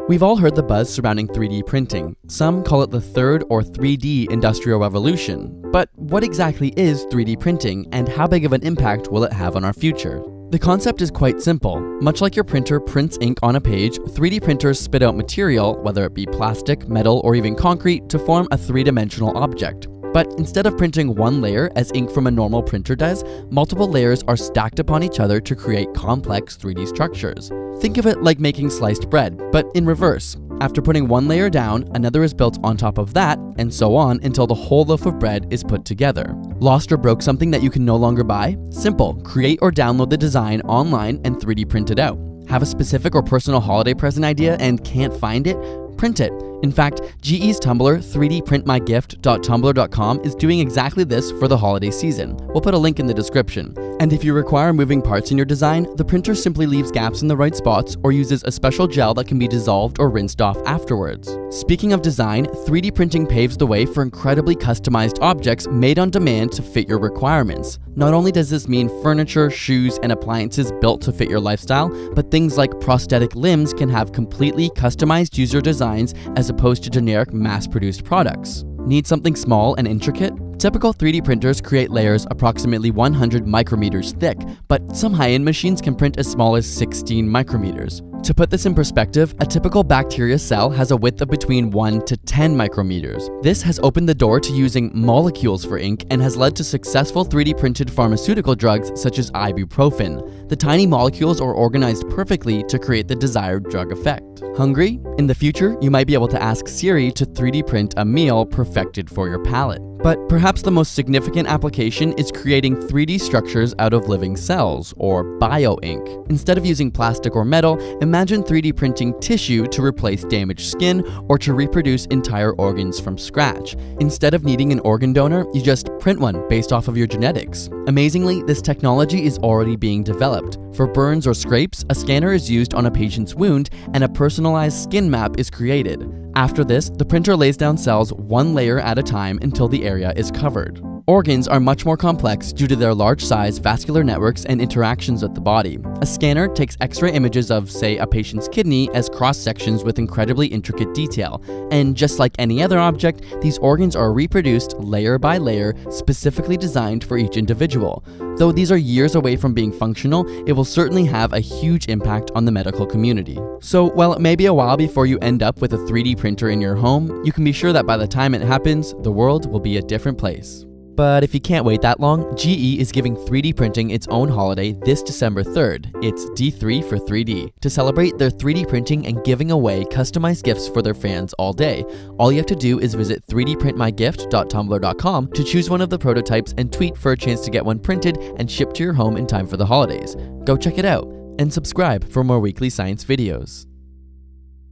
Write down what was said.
We've all heard the buzz surrounding 3D printing. Some call it the third or 3D industrial revolution. But what exactly is 3D printing, and how big of an impact will it have on our future? The concept is quite simple. Much like your printer prints ink on a page, 3D printers spit out material, whether it be plastic, metal, or even concrete, to form a three-dimensional object. But instead of printing one layer as ink from a normal printer does, multiple layers are stacked upon each other to create complex 3D structures. Think of it like making sliced bread, but in reverse. After putting one layer down, another is built on top of that, and so on until the whole loaf of bread is put together. Lost or broke something that you can no longer buy? Simple. Create or download the design online and 3D print it out. Have a specific or personal holiday present idea and can't find it? Print it. In fact, GE's Tumblr, 3dprintmygift.tumblr.com, is doing exactly this for the holiday season. We'll put a link in the description. And if you require moving parts in your design, the printer simply leaves gaps in the right spots or uses a special gel that can be dissolved or rinsed off afterwards. Speaking of design, 3D printing paves the way for incredibly customized objects made on demand to fit your requirements. Not only does this mean furniture, shoes, and appliances built to fit your lifestyle, but things like prosthetic limbs can have completely customized user designs as opposed to generic mass-produced products. Need something small and intricate? Typical 3D printers create layers approximately 100 micrometers thick, but some high-end machines can print as small as 16 micrometers. To put this in perspective, a typical bacteria cell has a width of between 1 to 10 micrometers. This has opened the door to using molecules for ink and has led to successful 3D printed pharmaceutical drugs such as ibuprofen. The tiny molecules are organized perfectly to create the desired drug effect. Hungry? In the future, you might be able to ask Siri to 3D print a meal perfected for your palate. But perhaps the most significant application is creating 3D structures out of living cells, or bio-ink. Instead of using plastic or metal, imagine 3D printing tissue to replace damaged skin or to reproduce entire organs from scratch. Instead of needing an organ donor, you just print one based off of your genetics. Amazingly, this technology is already being developed. For burns or scrapes, a scanner is used on a patient's wound and a personalized skin map is created. After this, the printer lays down cells one layer at a time until the area is covered. Organs are much more complex due to their large size, vascular networks, and interactions with the body. A scanner takes X-ray images of, say, a patient's kidney as cross-sections with incredibly intricate detail. And just like any other object, these organs are reproduced layer by layer, specifically designed for each individual. Though these are years away from being functional, it will certainly have a huge impact on the medical community. So while it may be a while before you end up with a 3D printer in your home, you can be sure that by the time it happens, the world will be a different place. But if you can't wait that long, GE is giving 3D printing its own holiday this December 3rd. It's D3 for 3D. To celebrate their 3D printing and giving away customized gifts for their fans all day, all you have to do is visit 3dprintmygift.tumblr.com to choose one of the prototypes and tweet for a chance to get one printed and shipped to your home in time for the holidays. Go check it out and subscribe for more weekly science videos.